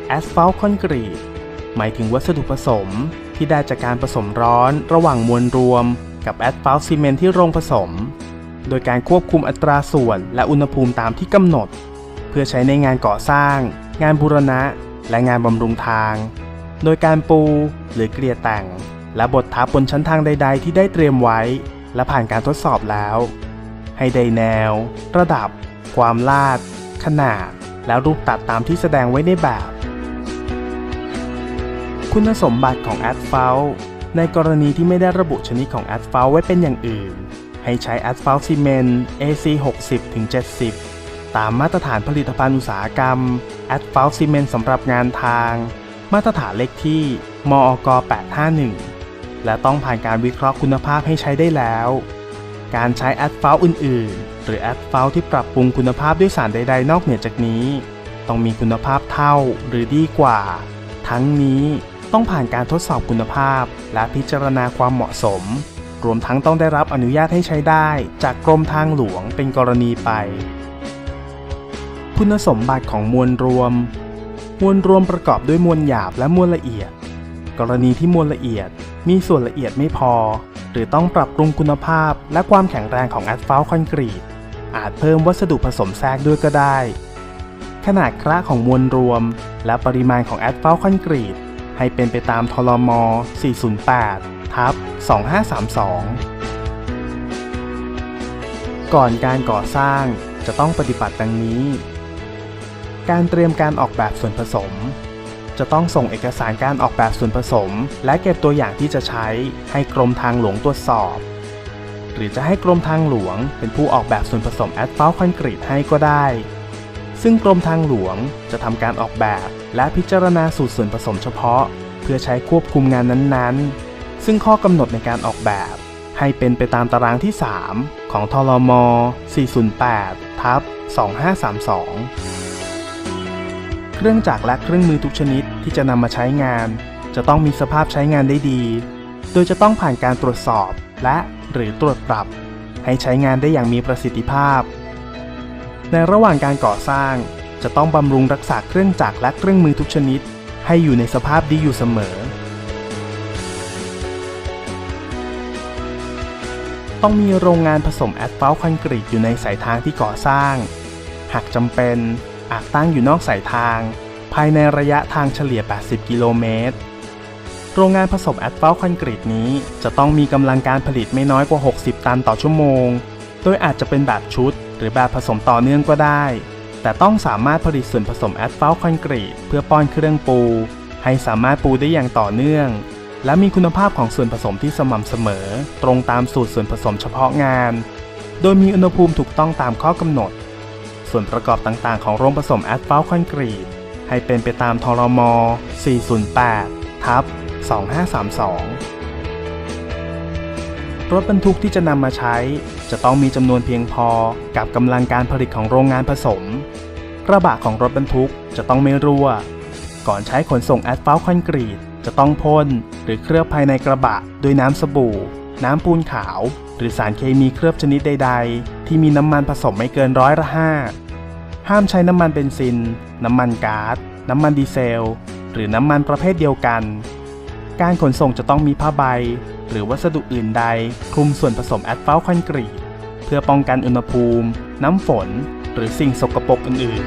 แอสฟัลต์คอนกรีตหมายถึงวัสดุผสมที่ได้จากการผสมร้อนระหว่างมวลรวมกับแอสฟัลต์ซีเมนต์ที่โรงผสมโดยการควบคุมอัตราส่วนและอุณหภูมิตามที่กำหนดเพื่อใช้ในงานก่อสร้างงานบูรณะและงานบำรุงทางโดยการปูหรือเกลี่ยแต่งและบดทับบนชั้นทางใดๆที่ได้เตรียมไว้และผ่านการทดสอบแล้วให้ได้แนวระดับความลาดขนาดและรูปตัดตามที่แสดงไว้ในแบบคุณสมบัติของแอสฟัลต์ในกรณีที่ไม่ได้ระบุชนิดของแอสฟัลต์ไว้เป็นอย่างอื่นให้ใช้แอสฟัลต์ซีเมนต์ AC 60-70 ตามมาตรฐานผลิตภัณฑ์อุตสาหกรรมแอสฟัลต์ซีเมนต์สำหรับงานทางมาตรฐานเลขที่มอก 851 และต้องผ่านการวิเคราะห์คุณภาพให้ใช้ได้แล้วการใช้แอสฟัลต์อื่นๆหรือแอสฟัลต์ที่ปรับปรุงคุณภาพด้วยสารใดๆนอกเหนือจากนี้ต้องมีคุณภาพเท่าหรือดีกว่าทั้งนี้ต้องผ่านการทดสอบคุณภาพและพิจารณาความเหมาะสมรวมทั้งต้องได้รับอนุญาตให้ใช้ได้จากกรมทางหลวงเป็นกรณีไปคุณสมบัติของมวลรวมประกอบด้วยมวลหยาบและมวลละเอียดกรณีที่มวลละเอียดมีส่วนละเอียดไม่พอหรือต้องปรับปรุงคุณภาพและความแข็งแรงของแอสฟัลต์คอนกรีตอาจเพิ่มวัสดุผสมแทรกด้วยก็ได้ขนาดคละของมวลรวมและปริมาณของแอสฟัลต์คอนกรีตให้เป็นไปตามทรม408/2532ก่อนการก่อสร้างจะต้องปฏิบัติดังนี้การเตรียมการออกแบบส่วนผสมจะต้องส่งเอกสารการออกแบบส่วนผสมและเก็บตัวอย่างที่จะใช้ให้กรมทางหลวงตรวจสอบหรือจะให้กรมทางหลวงเป็นผู้ออกแบบส่วนผสมแอสฟัลต์คอนกรีตให้ก็ได้ซึ่งกรมทางหลวงจะทำการออกแบบและพิจารณาสูตรส่วนผสมเฉพาะเพื่อใช้ควบคุมงานนั้นๆซึ่งข้อกำหนดในการออกแบบให้เป็นไปตามตารางที่3ของทรม408/2532เครื่องจักรและเครื่องมือทุกชนิดที่จะนำมาใช้งานจะต้องมีสภาพใช้งานได้ดีโดยจะต้องผ่านการตรวจสอบและหรือตรวจปรับให้ใช้งานได้อย่างมีประสิทธิภาพในระหว่างการก่อสร้างจะต้องบำรุงรักษาเครื่องจักรและเครื่องมือทุกชนิดให้อยู่ในสภาพดีอยู่เสมอต้องมีโรงงานผสมแอสฟัลต์คอนกรีตอยู่ในสายทางที่ก่อสร้างหากจำเป็นอาจตั้งอยู่นอกสายทางภายในระยะทางเฉลี่ย80กิโลเมตรโรงงานผสมแอสฟัลต์คอนกรีตนี้จะต้องมีกำลังการผลิตไม่น้อยกว่า60ตันต่อชั่วโมงโดยอาจจะเป็นแบบชุดหรือแบบผสมต่อเนื่องก็ได้แต่ต้องสามารถผลิตส่วนผสมแอสฟัลต์คอนกรีตเพื่อป้อนเครื่องปูให้สามารถปูได้อย่างต่อเนื่องและมีคุณภาพของส่วนผสมที่สม่ำเสมอตรงตามสูตรส่วนผสมเฉพาะงานโดยมีอุณหภูมิถูกต้องตามข้อกำหนดส่วนประกอบต่างๆของโรงผสมแอสฟัลต์คอนกรีตให้เป็นไปตามทรม408/2532รถบรรทุกที่จะนำมาใช้จะต้องมีจำนวนเพียงพอกับกำลังการผลิตของโรงงานผสมกระบะของรถบรรทุกจะต้องไม่รั่วก่อนใช้ขนส่งแอสฟัลต์คอนกรีตจะต้องพ่นหรือเคลือบภายในกระบะด้วยน้ำสบู่น้ำปูนขาวหรือสารเคมีเคลือบชนิดใดๆที่มีน้ำมันผสมไม่เกิน5%ห้ามใช้น้ำมันเบนซินน้ำมันก๊าซน้ำมันดีเซลหรือน้ำมันประเภทเดียวกันการขนส่งจะต้องมีผ้าใบหรือวัสดุอื่นใดคลุมส่วนผสมแอสฟัลต์คอนกรีตเพื่อป้องกันอุณหภูมิน้ำฝนหรือสิ่งสกปรกอื่น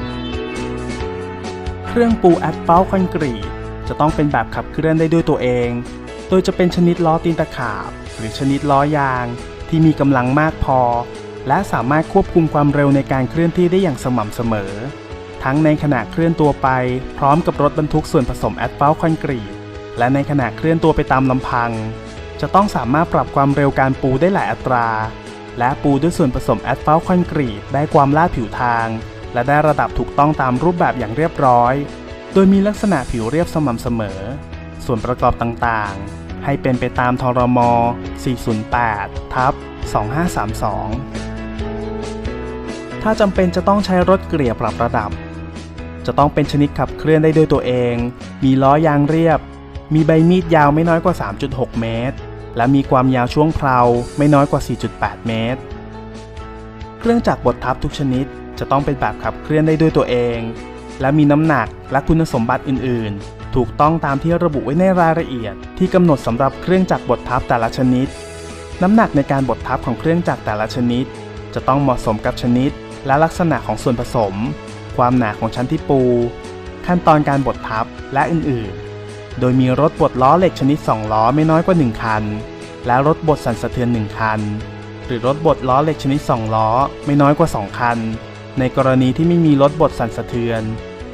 ๆเครื่องปูแอสฟัลต์คอนกรีตจะต้องเป็นแบบขับเคลื่อนได้ด้วยตัวเองโดยจะเป็นชนิดล้อตีนตะขาบหรือชนิดล้อยางที่มีกำลังมากพอและสามารถควบคุมความเร็วในการเคลื่อนที่ได้อย่างสม่ำเสมอทั้งในขณะเคลื่อนตัวไปพร้อมกับรถบรรทุกส่วนผสมแอสฟัลต์คอนกรีตและในขณะเคลื่อนตัวไปตามลำพังจะต้องสามารถปรับความเร็วการปูได้หลายอัตราและปูด้วยส่วนผสมแอสฟัลต์คอนกรีตได้ความลาดผิวทางและได้ระดับถูกต้องตามรูปแบบอย่างเรียบร้อยโดยมีลักษณะผิวเรียบสม่ำเสมอส่วนประกอบต่างๆให้เป็นไปตามทรม408/2532ถ้าจำเป็นจะต้องใช้รถเกลี่ยปรับระดับจะต้องเป็นชนิดขับเคลื่อนได้ด้วยตัวเองมีล้อยางเรียบมีใบมีดยาวไม่น้อยกว่า 3.6 เมตรและมีความยาวช่วงเพลาไม่น้อยกว่า 4.8 เมตรเครื่องจักรบดทับทุกชนิดจะต้องเป็นแบบขับเคลื่อนได้ด้วยตัวเอง และมีน้ำหนักและคุณสมบัติอื่นๆถูกต้องตามที่ระบุไว้ในรายละเอียดที่กำหนดสำหรับเครื่องจักรบดทับแต่ละชนิดน้ำหนักในการบดทับของเครื่องจักรแต่ละชนิดจะต้องเหมาะสมกับชนิดและลักษณะของส่วนผสมความหนาของชั้นที่ปูขั้นตอนการบดทับและอื่นๆโดยมีรถบดล้อเหล็กชนิด2ล้อไม่น้อยกว่า1คันและรถบดสั่นสะเทือน1คันหรือรถบดล้อเหล็กชนิด2ล้อไม่น้อยกว่า2คันในกรณีที่ไม่มีรถบดสั่นสะเทือน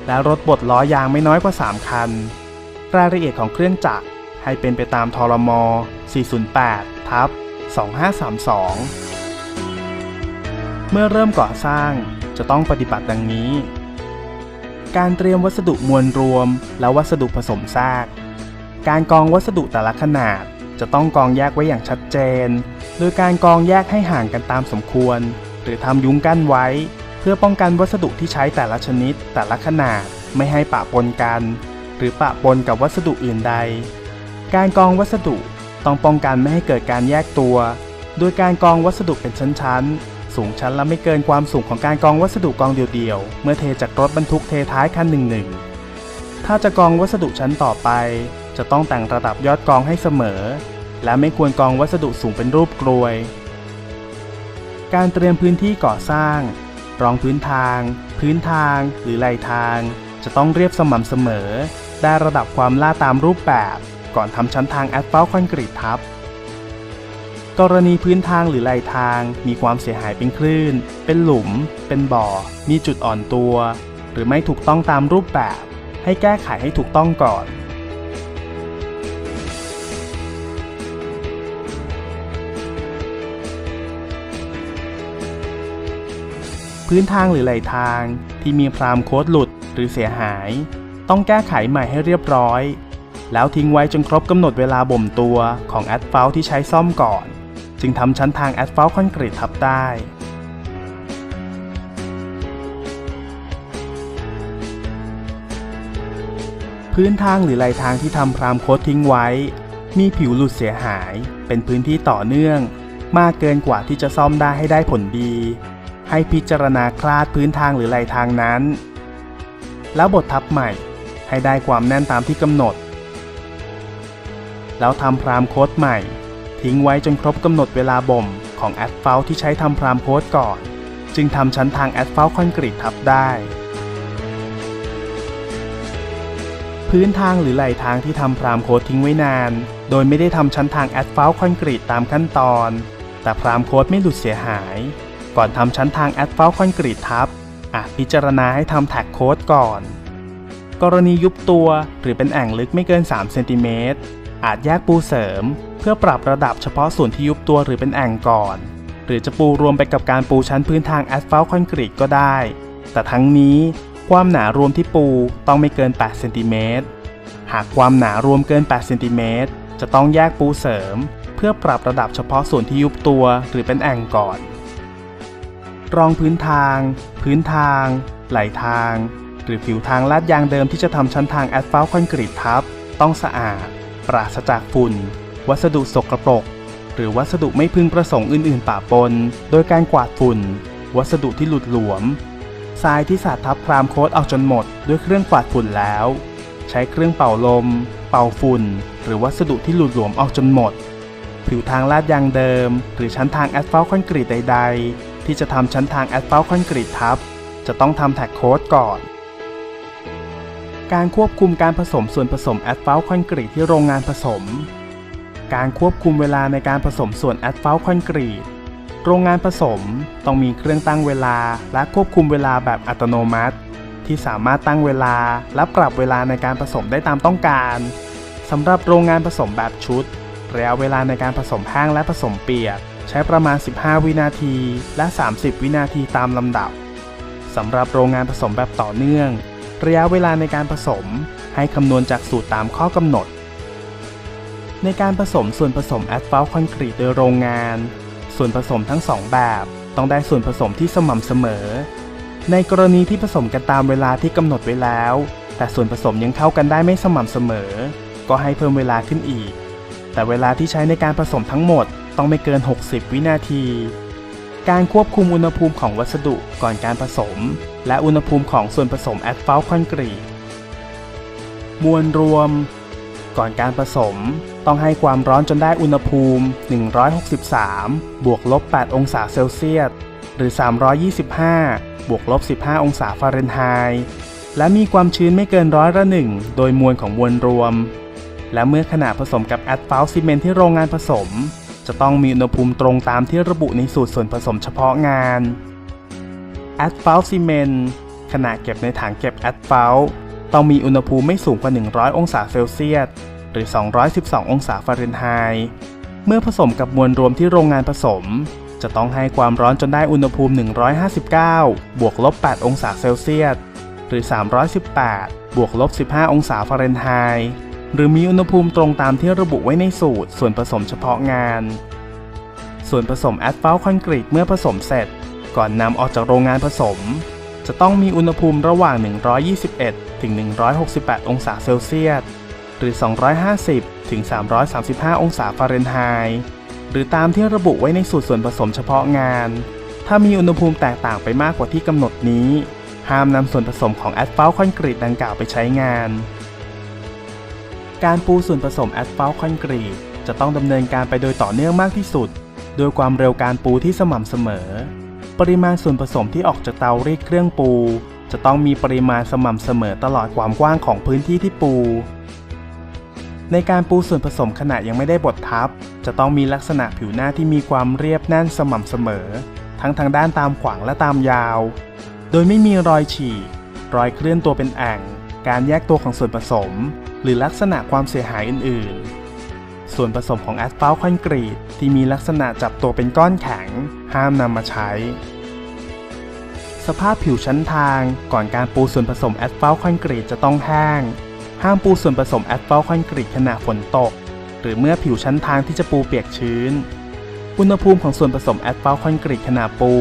และรถบดล้อยางไม่น้อยกว่า3คันรายละเอียดของเครื่องจักรให้เป็นไปตามทรม408/2532เมื่อเริ่มก่อสร้างจะต้องปฏิบัติดังนี้การเตรียมวัสดุมวลรวมและวัสดุผสมซากการกองวัสดุแต่ละขนาดจะต้องกองแยกไว้อย่างชัดเจนโดยการกองแยกให้ห่างกันตามสมควรหรือทำยุ้งกั้นไว้เพื่อป้องกันวัสดุที่ใช้แต่ละชนิดแต่ละขนาดไม่ให้ปะปนกันหรือปะปนกับวัสดุอื่นใดการกองวัสดุต้องป้องกันไม่ให้เกิดการแยกตัวโดยการกองวัสดุเป็นชั้นๆสูงชั้นละไม่เกินความสูงของการกองวัสดุกองเดี่ยวๆเมื่อเทจากรถบรรทุกเทท้ายคันหนึ่งถ้าจะกองวัสดุชั้นต่อไปจะต้องแต่งระดับยอดกองให้เสมอและไม่ควรกองวัสดุสูงเป็นรูปกรวยการเตรียมพื้นที่ก่อสร้างรองพื้นทางหรือไหล่ทางจะต้องเรียบสม่ำเสมอได้ระดับความลาดตามรูปแบบก่อนทำชั้นทางแอสฟัลต์คอนกรีตทับกรณีพื้นทางหรือไหล่ทางมีความเสียหายเป็นคลื่นเป็นหลุมเป็นบ่อมีจุดอ่อนตัวหรือไม่ถูกต้องตามรูปแบบให้แก้ไขให้ถูกต้องก่อนพื้นทางหรือไหล่ทางที่มีพรามโค้ดหลุดหรือเสียหายต้องแก้ไขใหม่ให้เรียบร้อยแล้วทิ้งไว้จนครบกำหนดเวลาบ่มตัวของแอสฟัลต์ที่ใช้ซ่อมก่อนจึงทำชั้นทางแอสฟัลต์คอนกรีตทับได้พื้นทางหรือไหล่ทางที่ทำพรามโค้ดทิ้งไว้มีผิวหลุดเสียหายเป็นพื้นที่ต่อเนื่องมากเกินกว่าที่จะซ่อมได้ให้ได้ผลดีให้พิจารณาคลาดพื้นทางหรือไหล่ทางนั้นแล้วบดทับใหม่ให้ได้ความแน่นตามที่กำหนดแล้วทำพรามโค้ดใหม่ทิ้งไว้จนครบกำหนดเวลาบ่มของแอสฟัลต์ที่ใช้ทำพรามโค้ดก่อนจึงทำชั้นทางแอสฟัลต์คอนกรีตทับได้พื้นทางหรือไหล่ทางที่ทำพรามโค้ดทิ้งไว้นานโดยไม่ได้ทำชั้นทางแอสฟัลต์คอนกรีตตามขั้นตอนแต่พรามโค้ดไม่หลุดเสียหายก่อนทำชั้นทางแอสฟัลต์คอนกรีตทับอาจพิจารณาให้ทำแท็กโค้ดก่อนกรณียุบตัวหรือเป็นแอ่งลึกไม่เกิน3เซนติเมตรอาจแยกปูเสริมเพื่อปรับระดับเฉพาะส่วนที่ยุบตัวหรือเป็นแอ่งก่อนหรือจะปูรวมไปกับการปูชั้นพื้นทางแอสฟัลต์คอนกรีตก็ได้แต่ทั้งนี้ความหนารวมที่ปูต้องไม่เกิน8เซนติเมตรหากความหนารวมเกิน8เซนติเมตรจะต้องแยกปูเสริมเพื่อปรับระดับเฉพาะส่วนที่ยุบตัวหรือเป็นแอ่งก่อนรองพื้นทางไหล่ทางหรือผิวทางลาดยางเดิมที่จะทำชั้นทางแอสฟัลต์คอนกรีตทับต้องสะอาดปราศจากฝุ่นวัสดุสกปรกหรือวัสดุไม่พึงประสงค์อื่นๆปะปนโดยการกวาดฝุ่นวัสดุที่หลุดหลวมทรายที่สาดทับพรามโค้ดออกจนหมดด้วยเครื่องกวาดฝุ่นแล้วใช้เครื่องเป่าลมเป่าฝุ่นหรือวัสดุที่หลุดหลวมออกจนหมดผิวทางลาดยางเดิมหรือชั้นทางแอสฟัลต์คอนกรีตใดๆที่จะทำชั้นทางแอสฟัลต์คอนกรีตทับจะต้องทำแท็กโค้ดก่อนการควบคุมการผสมส่วนผสมแอสฟัลต์คอนกรีตที่โรงงานผสมการควบคุมเวลาในการผสมส่วนแอสฟัลต์คอนกรีตโรงงานผสมต้องมีเครื่องตั้งเวลาและควบคุมเวลาแบบอัตโนมัติที่สามารถตั้งเวลาและปรับเวลาในการผสมได้ตามต้องการสำหรับโรงงานผสมแบบชุดระยะเวลาในการผสมแห้งและผสมเปียกใช้ประมาณ15วินาทีและ30วินาทีตามลำดับสำหรับโรงงานผสมแบบต่อเนื่องระยะเวลาในการผสมให้คำนวณจากสูตรตามข้อกำหนดในการผสมส่วนผสมแอสฟัลต์คอนกรีตโดยโรงงานส่วนผสมทั้ง2แบบต้องได้ส่วนผสมที่สม่ำเสมอในกรณีที่ผสมกันตามเวลาที่กำหนดไว้แล้วแต่ส่วนผสมยังเข้ากันได้ไม่สม่ำเสมอก็ให้เพิ่มเวลาขึ้นอีกแต่เวลาที่ใช้ในการผสมทั้งหมดต้องไม่เกิน60วินาที การควบคุมอุณหภูมิของวัสดุก่อนการผสมและอุณหภูมิของส่วนผสมแอสฟัลต์คอนกรีตมวลรวมก่อนการผสมต้องให้ความร้อนจนได้อุณหภูมิ163 -8 องศาเซลเซียสหรือ325 -15 องศาฟาเรนไฮต์และมีความชื้นไม่เกิน1%โดยมวลของมวลรวมและเมื่อขณะผสมกับแอสฟัลต์ซีเมนต์ที่โรงงานผสมจะต้องมีอุณหภูมิตรงตามที่ระบุในสูตรส่วนผสมเฉพาะงานแอสฟัลต์ซีเมนต์ขณะเก็บในถังเก็บแอสฟัลต์ต้องมีอุณหภูมิไม่สูงกว่า100 องศาเซลเซียสหรือ212 องศาฟาเรนไฮต์เมื่อผสมกับมวลรวมที่โรงงานผสมจะต้องให้ความร้อนจนได้อุณหภูมิ159 -8 องศาเซลเซียสหรือ318 -15 องศาฟาเรนไฮต์หรือมีอุณหภูมิตรงตามที่ระบุไว้ในสูตรส่วนผสมเฉพาะงานส่วนผสมแอสฟัลต์คอนกรีตเมื่อผสมเสร็จก่อนนำออกจากโรงงานผสมจะต้องมีอุณหภูมิระหว่าง121 ถึง 168 องศาเซลเซียสหรือ250 ถึง 335 องศาฟาเรนไฮต์หรือตามที่ระบุไว้ในสูตรส่วนผสมเฉพาะงานถ้ามีอุณหภูมิแตกต่างไปมากกว่าที่กำหนดนี้ห้ามนำส่วนผสมของแอสฟัลต์คอนกรีตดังกล่าวไปใช้งานการปูส่วนผสมแอสฟัลต์คอนกรีตจะต้องดำเนินการไปโดยต่อเนื่องมากที่สุดโดยความเร็วการปูที่สม่ำเสมอปริมาณส่วนผสมที่ออกจากเตารีดเครื่องปูจะต้องมีปริมาณสม่ำเสมอตลอดความกว้างของพื้นที่ที่ปูในการปูส่วนผสมขณะยังไม่ได้บดทับจะต้องมีลักษณะผิวหน้าที่มีความเรียบแน่นสม่ำเสมอทั้งทางด้านตามขวางและตามยาวโดยไม่มีรอยฉีกรอยเคลื่อนตัวเป็นแอ่งการแยกตัวของส่วนผสมหรือลักษณะความเสียหายอื่นๆส่วนผสมของแอสฟัลต์คอนกรีตที่มีลักษณะจับตัวเป็นก้อนแข็งห้ามนำมาใช้สภาพผิวชั้นทางก่อนการปูส่วนผสมแอสฟัลต์คอนกรีตจะต้องแห้งห้ามปูส่วนผสมแอสฟัลต์คอนกรีตขณะฝนตกหรือเมื่อผิวชั้นทางที่จะปูเปียกชื้นอุณหภูมิของส่วนผสมแอสฟัลต์คอนกรีตขณะปู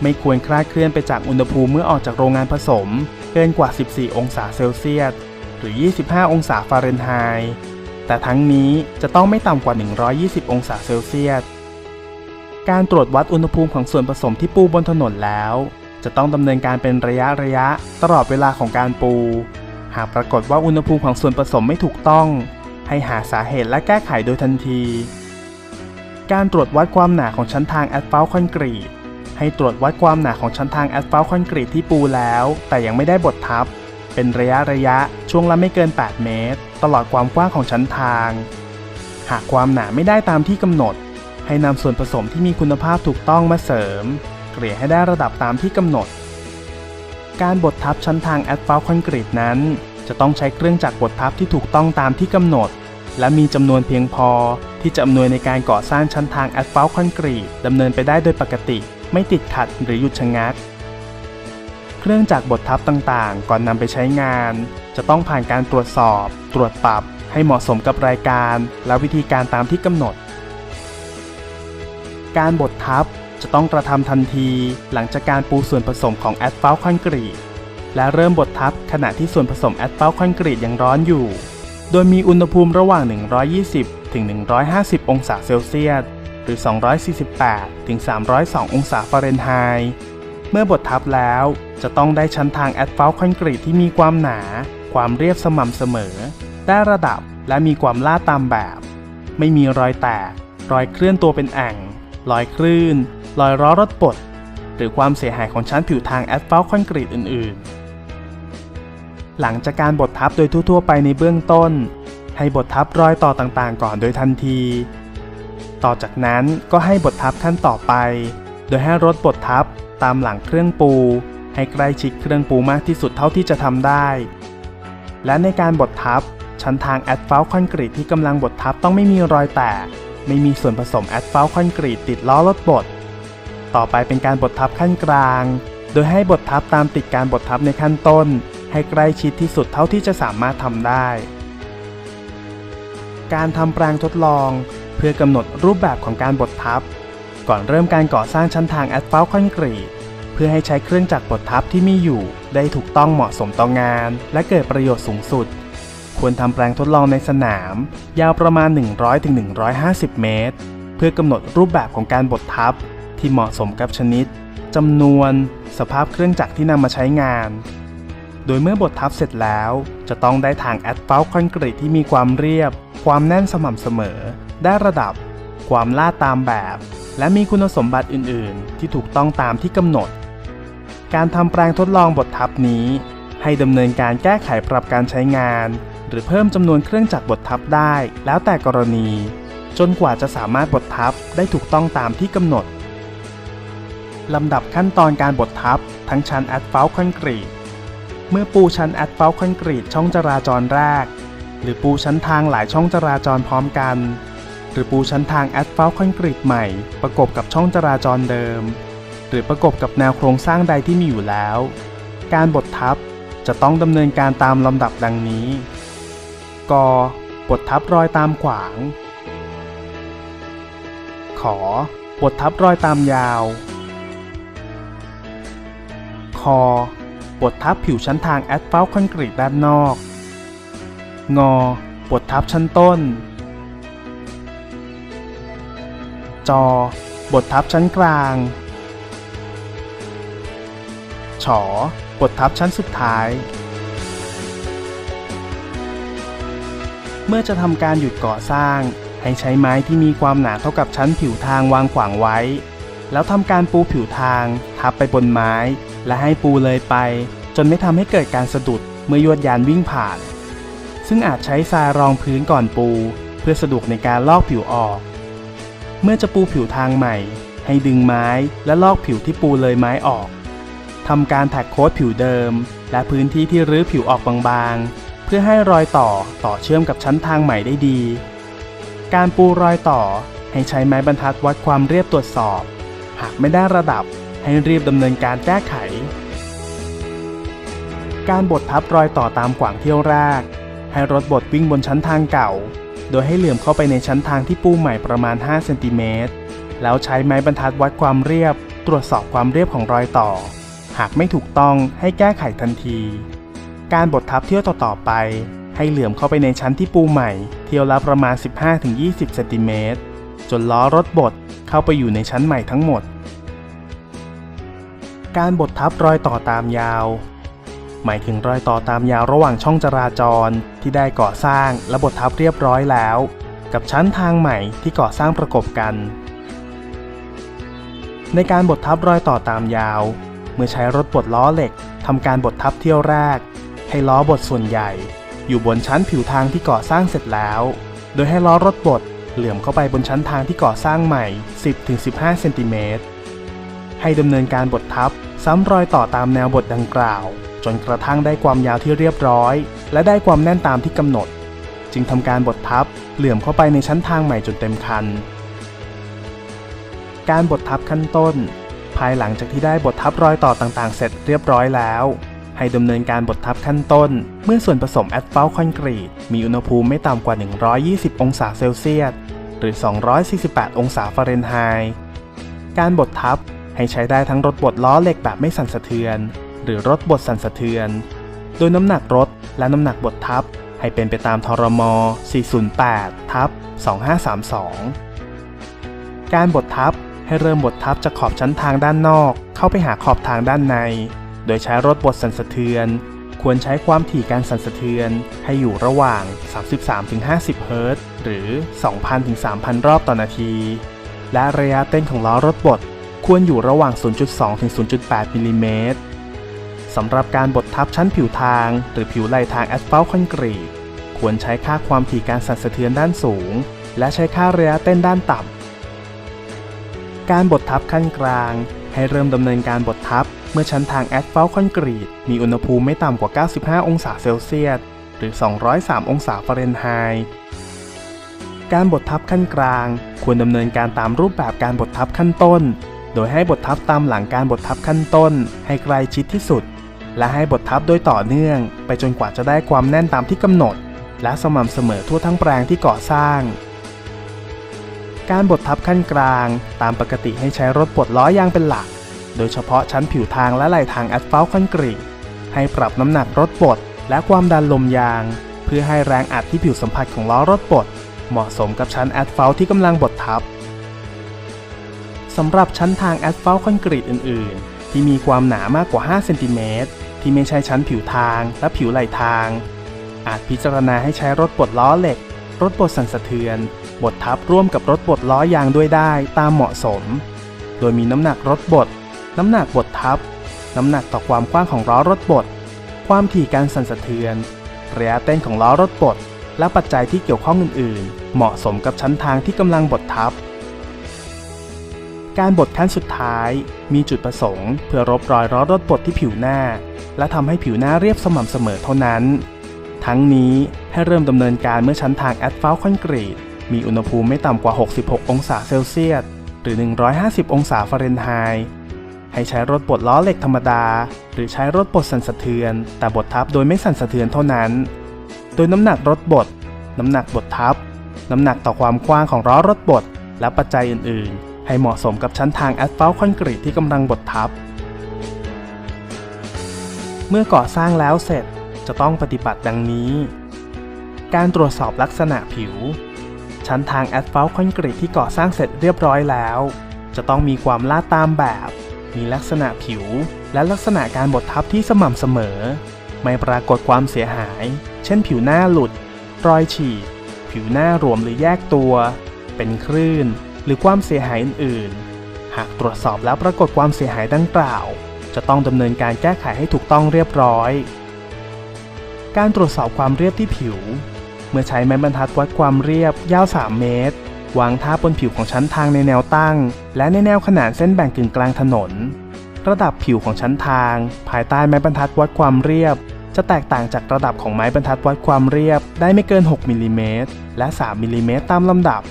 ไม่ควรคลาดเคลื่อนไปจากอุณหภูมิเมื่อออกจากโรงงานผสมเกินกว่า14 องศาเซลเซียสหรือ25 องศาฟาเรนไฮต์แต่ทั้งนี้จะต้องไม่ต่ำกว่า120 องศาเซลเซียสการตรวจวัดอุณหภูมิของส่วนผสมที่ปูบนถนนแล้วจะต้องดำเนินการเป็นระยะตลอดเวลาของการปูหากปรากฏว่าอุณหภูมิของส่วนผสมไม่ถูกต้องให้หาสาเหตุและแก้ไขโดยทันทีการตรวจวัดความหนาของชั้นทางแอสฟัลต์คอนกรีตให้ตรวจวัดความหนาของชั้นทางแอสฟัลต์คอนกรีตที่ปูแล้วแต่ยังไม่ได้บดทับเป็นระยะช่วงละไม่เกิน8 เมตรตลอดความกว้างของชั้นทางหากความหนาไม่ได้ตามที่กำหนดให้นำส่วนผสมที่มีคุณภาพถูกต้องมาเสริมเกลี่ยให้ได้ระดับตามที่กำหนดการบดทับชั้นทางแอสฟัลต์คอนกรีตนั้นจะต้องใช้เครื่องจักรบดทับที่ถูกต้องตามที่กำหนดและมีจำนวนเพียงพอที่จะอำนวยในการก่อสร้างชั้นทางแอสฟัลต์คอนกรีตดำเนินไปได้โดยปกติไม่ติดขัดหรือหยุดชะงักเครื่องจักรบดทับต่างๆก่อนนำไปใช้งานจะต้องผ่านการตรวจสอบตรวจปรับให้เหมาะสมกับรายการและวิธีการตามที่กำหนดการบดทับจะต้องกระทำทันทีหลังจากการปูส่วนผสมของแอสฟัลต์คอนกรีตและเริ่มบดทับขณะที่ส่วนผสมแอสฟัลต์คอนกรีตยังร้อนอยู่โดยมีอุณหภูมิระหว่าง120 ถึง 150 องศาเซลเซียสหรือ248 ถึง 302 องศาฟาเรนไฮต์เมื่อบดทับแล้วจะต้องได้ชั้นทางแอสฟัลต์คอนกรีตที่มีความหนาความเรียบสม่ำเสมอได้ระดับและมีความลาดตามแบบไม่มีรอยแตกรอยเคลื่อนตัวเป็นแอ่งรอยคลื่นรอยล้อรถบดหรือความเสียหายของชั้นผิวทางแอสฟัลต์คอนกรีตอื่นๆหลังจากการบดทับโดยทั่วๆไปในเบื้องต้นให้บดทับรอยต่อต่างๆก่อนโดยทันทีต่อจากนั้นก็ให้บดทับขั้นต่อไปโดยให้รถบดทับตามหลังเครื่องปูให้ใกล้ชิดเครื่องปูมากที่สุดเท่าที่จะทำได้และในการบดทับชั้นทางแอสฟัลต์คอนกรีตที่กำลังบดทับต้องไม่มีรอยแตกไม่มีส่วนผสมแอสฟัลต์คอนกรีตติดล้อรถบดต่อไปเป็นการบดทับขั้นกลางโดยให้บดทับตามติดการบดทับในขั้นต้นให้ใกล้ชิดที่สุดเท่าที่จะสามารถทำได้การทำแปลงทดลองเพื่อกำหนดรูปแบบของการบดทับก่อนเริ่มการก่อสร้างชั้นทางแอสฟัลต์คอนกรีตเพื่อให้ใช้เครื่องจักรบดทับที่มีอยู่ได้ถูกต้องเหมาะสมต่องานและเกิดประโยชน์สูงสุดควรทำแปลงทดลองในสนามยาวประมาณ100 ถึง 150 เมตรเพื่อกำหนดรูปแบบของการบดทับ ที่เหมาะสมกับชนิดจำนวนสภาพเครื่องจักรที่นำมาใช้งานโดยเมื่อบดทับเสร็จแล้วจะต้องได้ทางแอสฟัลต์คอนกรีตที่มีความเรียบความแน่นสม่ำเสมอได้ระดับความลาดตามแบบและมีคุณสมบัติอื่นๆที่ถูกต้องตามที่กำหนดการทำแปลงทดลองบดทับนี้ให้ดำเนินการแก้ไขปรับการใช้งานหรือเพิ่มจำนวนเครื่องจักรบดทับได้แล้วแต่กรณีจนกว่าจะสามารถบดทับได้ถูกต้องตามที่กำหนดลำดับขั้นตอนการบดทับทั้งชั้นแอสฟัลต์คอนกรีตเมื่อปูชั้นแอสฟัลต์คอนกรีตช่องจราจรแรกหรือปูชั้นทางหลายช่องจราจรพร้อมกันหรือปูชั้นทางแอสฟัลต์คอนกรีตใหม่ประกบกับช่องจราจรเดิมหรือประกบกับแนวโครงสร้างใดที่มีอยู่แล้วการบดทับจะต้องดำเนินการตามลำดับดังนี้ก.บดทับรอยตามขวางข.บดทับรอยตามยาวค.บดทับผิวชั้นทางแอสฟัลต์คอนกรีตด้านนอกง.บดทับชั้นต้นจ.บดทับชั้นกลางฉ.บดทับชั้นสุดท้ายเมื่อจะทำการหยุดก่อสร้างให้ใช้ไม้ที่มีความหนาเท่ากับชั้นผิวทางวางขวางไว้แล้วทำการปูผิวทางทับไปบนไม้และให้ปูเลยไปจนไม่ทำให้เกิดการสะดุดเมื่อยวดยานวิ่งผ่านซึ่งอาจใช้ทรายรองพื้นก่อนปูเพื่อสะดวกในการลอกผิวออกเมื่อจะปูผิวทางใหม่ให้ดึงไม้และลอกผิวที่ปูเลยไม้ออกทำการแท็กโค้ดผิวเดิมและพื้นที่ที่รื้อผิวออกบางๆเพื่อให้รอยต่อเชื่อมกับชั้นทางใหม่ได้ดีการปูรอยต่อให้ใช้ไม้บรรทัดวัดความเรียบตรวจสอบหากไม่ได้ระดับให้รีบดำเนินการแก้ไขการบดทับรอยต่อตามขวางเที่ยวแรกให้รถบดวิ่งบนชั้นทางเก่าโดยให้เหลื่อมเข้าไปในชั้นทางที่ปูใหม่ประมาณ5เซนติเมตรแล้วใช้ไม้บรรทัดวัดความเรียบตรวจสอบความเรียบของรอยต่อหากไม่ถูกต้องให้แก้ไขทันทีการบดทับเที่ยวต่อไปให้เหลื่อมเข้าไปในชั้นที่ปูใหม่เที่ยวละประมาณ 15-20 เซนติเมตรจนล้อรถบดเข้าไปอยู่ในชั้นใหม่ทั้งหมดการบดทับรอยต่อตามยาวหมายถึงรอยต่อตามยาวระหว่างช่องจราจรที่ได้ก่อสร้างและบดทับเรียบร้อยแล้วกับชั้นทางใหม่ที่ก่อสร้างประกบกันในการบดทับรอยต่อตามยาวเมื่อใช้รถบดล้อเหล็กทำการบดทับเที่ยวแรกให้ล้อบดส่วนใหญ่อยู่บนชั้นผิวทางที่ก่อสร้างเสร็จแล้วโดยให้ล้อรถบดเหลื่อมเข้าไปบนชั้นทางที่ก่อสร้างใหม่ 10-15 เซนติเมตรให้ดำเนินการบดทับซ้ำรอยต่อตามแนวบดดังกล่าวจนกระทั่งได้ความยาวที่เรียบร้อยและได้ความแน่นตามที่กำหนดจึงทำการบดทับเหลื่อมเข้าไปในชั้นทางใหม่จนเต็มคันการบดทับขั้นต้นภายหลังจากที่ได้บดทับรอยต่อต่างๆเสร็จเรียบร้อยแล้วให้ดำเนินการบดทับขั้นต้นเมื่อส่วนผสมแอสฟัลต์คอนกรีตมีอุณหภูมิไม่ต่ำกว่า120องศาเซลเซียสหรือ248องศาฟาเรนไฮต์การบดทับให้ใช้ได้ทั้งรถบดล้อเหล็กแบบไม่สั่นสะเทือนหรือรถบดสั่นสะเทือนโดยน้ำหนักรถและน้ำหนักบดทับให้เป็นไปตามทรม408/2532การบดทับให้เริ่มบดทับจากขอบชั้นทางด้านนอกเข้าไปหาขอบทางด้านในโดยใช้รถบดสั่นสะเทือนควรใช้ความถี่การสั่นสะเทือนให้อยู่ระหว่าง 33-50 เฮิรตซ์หรือ 2,000-3,000 รอบต่อนาทีและระยะเต้นของล้อรถบดควรอยู่ระหว่าง 0.2-0.8 มิลลิเมตรสำหรับการบดทับชั้นผิวทางหรือผิวไหล่ทางแอสฟัลต์คอนกรีตควรใช้ค่าความถี่การสั่นสะเทือนด้านสูงและใช้ค่าระยะเต้นด้านต่ำการบดทับขั้นกลางให้เริ่มดำเนินการบดทับเมื่อชั้นทางแอสฟัลต์คอนกรีตมีอุณหภูมิไม่ต่ำกว่า95องศาเซลเซียสหรือ203องศาฟาเรนไฮต์การบดทับขั้นกลางควรดำเนินการตามรูปแบบการบดทับขั้นต้นโดยให้บดทับตามหลังการบดทับขั้นต้นให้ใกล้ชิดที่สุดและให้บดทับโดยต่อเนื่องไปจนกว่าจะได้ความแน่นตามที่กำหนดและสม่ำเสมอทั่วทั้งแปลงที่ก่อสร้างการบดทับขั้นกลางตามปกติให้ใช้รถบดล้อยางเป็นหลักโดยเฉพาะชั้นผิวทางและไหล่ทางแอสฟัลต์คอนกรีตให้ปรับน้ำหนักรถบดและความดันลมยางเพื่อให้แรงอัดที่ผิวสัมผัสของล้อรถบดเหมาะสมกับชั้นแอสฟัลต์ที่กำลังบดทับ สำหรับชั้นทางแอสฟัลต์คอนกรีตอื่นๆที่มีความหนามากกว่า5เซนติเมตรที่ไม่ใช่ชั้นผิวทางและผิวไหล่ทางอาจพิจารณาให้ใช้รถบดล้อเหล็กรถบดสั่นสะเทือนบดทับร่วมกับรถบดล้อยางด้วยได้ตามเหมาะสมโดยมีน้ำหนักรถบดน้ำหนักบดทับน้ำหนักต่อความกว้างของล้อรถบดความถี่การสั่นสะเทือนระยะเต้นของล้อรถบดและปัจจัยที่เกี่ยวข้องอื่นๆเหมาะสมกับชั้นทางที่กำลังบดทับการบดขั้นสุดท้ายมีจุดประสงค์เพื่อลบรอยล้อรถบดที่ผิวหน้าและทำให้ผิวหน้าเรียบสม่ำเสมอเท่านั้นทั้งนี้ให้เริ่มดำเนินการเมื่อชั้นทางแอสฟัลต์คอนกรีตมีอุณหภูมิไม่ต่ำกว่า66องศาเซลเซียสหรือ150องศาฟาเรนไฮต์ให้ใช้รถบดล้อเหล็กธรรมดาหรือใช้รถบดสั่นสะเทือนแต่บดทับโดยไม่สั่นสะเทือนเท่านั้นโดยน้ำหนักรถบดน้ำหนักบดทับน้ำหนักต่อความกว้างของล้อรถบดและปัจจัยอื่นๆให้เหมาะสมกับชั้นทางแอสฟัลต์คอนกรีตที่กำลังบดทับเมื่อก่อสร้างแล้วเสร็จจะต้องปฏิบัติดังนี้การตรวจสอบลักษณะผิวชั้นทางแอสฟัลต์คอนกรีตที่ก่อสร้างเสร็จเรียบร้อยแล้วจะต้องมีความลาดตามแบบมีลักษณะผิวและลักษณะการบดทับที่สม่ำเสมอไม่ปรากฏความเสียหายเช่นผิวหน้าหลุดรอยฉีกผิวหน้ารวมหรือแยกตัวเป็นคลื่นหรือความเสียหายอื่นๆหากตรวจสอบแล้วปรากฏความเสียหายดังกล่าวจะต้องดำเนินการแก้ไขให้ถูกต้องเรียบร้อยการตรวจสอบความเรียบที่ผิวเมื่อใช้ไม้บรรทัดวัดความเรียบยาว3เมตรวางทับบนผิวของชั้นทางในแนวตั้งและในแนวขนานเส้นแบ่งกึ่งกลางถนนระดับผิวของชั้นทางภายใต้ไม้บรรทัดวัดความเรียบจะแตกต่างจากระดับของไม้บรรทัดวัดความเรียบได้ไม่เกิน6มิลลิเมตรและ3มิลลิเมตรตามลำดับ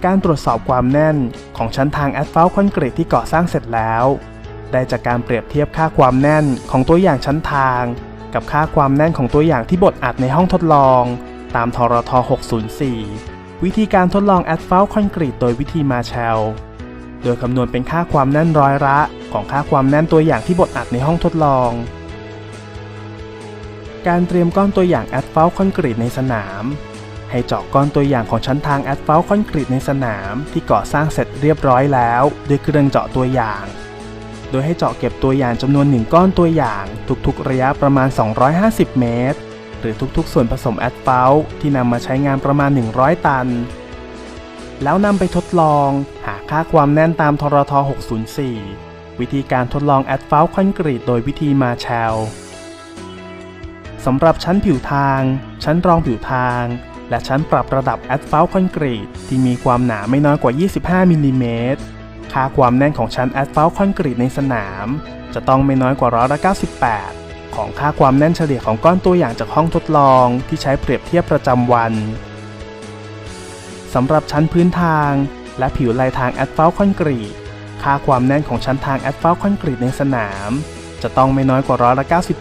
การตรวจสอบความแน่นของชั้นทางแอสฟัลต์คอนกรีตที่ก่อสร้างเสร็จแล้วได้จากการเปรียบเทียบค่าความแน่นของตัวอย่างชั้นทางกับค่าความแน่นของตัวอย่างที่บดอัดในห้องทดลองตามทรท604วิธีการทดลองแอสฟัลต์คอนกรีตโดยวิธีมาแชลโดยคำนวณเป็นค่าความแน่นร้อยละของค่าความแน่นตัวอย่างที่บดอัดในห้องทดลองการเตรียมก้อนตัวอย่างแอสฟัลต์คอนกรีตในสนามให้เจาะก้อนตัวอย่างของชั้นทางแอสฟัลต์คอนกรีตในสนามที่ก่อสร้างเสร็จเรียบร้อยแล้วด้วยเครื่องเจาะตัวอย่างโดยให้เจาะเก็บตัวอย่างจำนวน1ก้อนตัวอย่างทุกๆระยะประมาณ250เมตรหรือทุกๆส่วนผสมแอสฟัลต์ที่นำมาใช้งานประมาณ100ตันแล้วนำไปทดลองหาค่าความแน่นตามทรท604วิธีการทดลองแอสฟัลต์คอนกรีตโดยวิธีมาแชลสำหรับชั้นผิวทางชั้นรองผิวทางและชั้นปรับระดับแอสฟัลต์คอนกรีตที่มีความหนาไม่น้อยกว่า25มิลลิเมตรค่าความแน่นของชั้นแอสฟัลต์คอนกรีตในสนามจะต้องไม่น้อยกว่า98%ของค่าความแน่นเฉลี่ยของก้อนตัวอย่างจากห้องทดลองที่ใช้เปรียบเทียบประจำวันสำหรับชั้นพื้นทางและผิวไหล่ทางแอสฟัลต์คอนกรีตค่าความแน่นของชั้นทางแอสฟัลต์คอนกรีตในสนามจะต้องไม่น้อยกว่า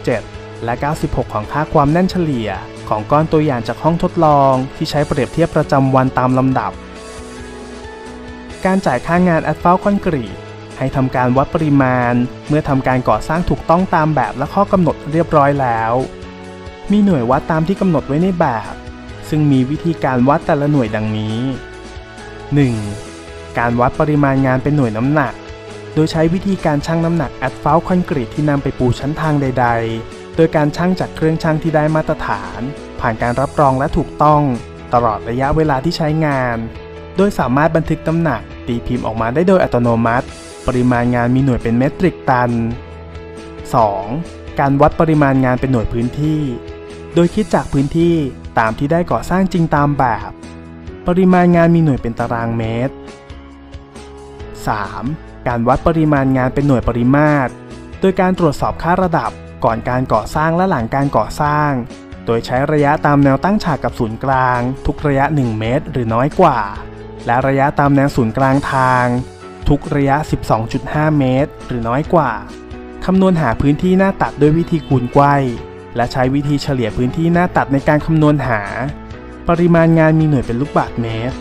97%และ96%ของค่าความแน่นเฉลี่ยของก้อนตัวอย่างจากห้องทดลองที่ใช้เปรียบเทียบประจำวันตามลำดับการจ่ายค่างานแอสฟัลต์คอนกรีตให้ทำการวัดปริมาณเมื่อทำการก่อสร้างถูกต้องตามแบบและข้อกำหนดเรียบร้อยแล้วมีหน่วยวัดตามที่กำหนดไว้ในแบบซึ่งมีวิธีการวัดแต่ละหน่วยดังนี้ 1. การวัดปริมาณงานเป็นหน่วยน้ำหนักโดยใช้วิธีการชั่งน้ำหนักแอสฟัลต์คอนกรีตที่นำไปปูชั้นทางใดๆโดยการชั่งจากเครื่องชั่งที่ได้มาตรฐานผ่านการรับรองและถูกต้องตลอดระยะเวลาที่ใช้งานโดยสามารถบันทึกน้ำหนักตีพิมพ์ออกมาได้โดยอัตโนมัติปริมาณงานมีหน่วยเป็นเมตริกตัน 2. การวัดปริมาณงานเป็นหน่วยพื้นที่โดยคิดจากพื้นที่ตามที่ได้ก่อสร้างจริงตามแบบปริมาณงานมีหน่วยเป็นตารางเมตร 3. การวัดปริมาณงานเป็นหน่วยปริมาตรโดยการตรวจสอบค่าระดับก่อนการก่อสร้างและหลังการก่อสร้างโดยใช้ระยะตามแนวตั้งฉากกับศูนย์กลางทุกระยะ1เมตรหรือน้อยกว่าและระยะตามแนวศูนย์กลางทางทุกระยะ 12.5 เมตรหรือน้อยกว่าคำนวณหาพื้นที่หน้าตัดด้วยวิธีคูณไกว้และใช้วิธีเฉลี่ยพื้นที่หน้าตัดในการคำนวณหาปริมาณงานมีหน่วยเป็นลูกบาศก์เมตร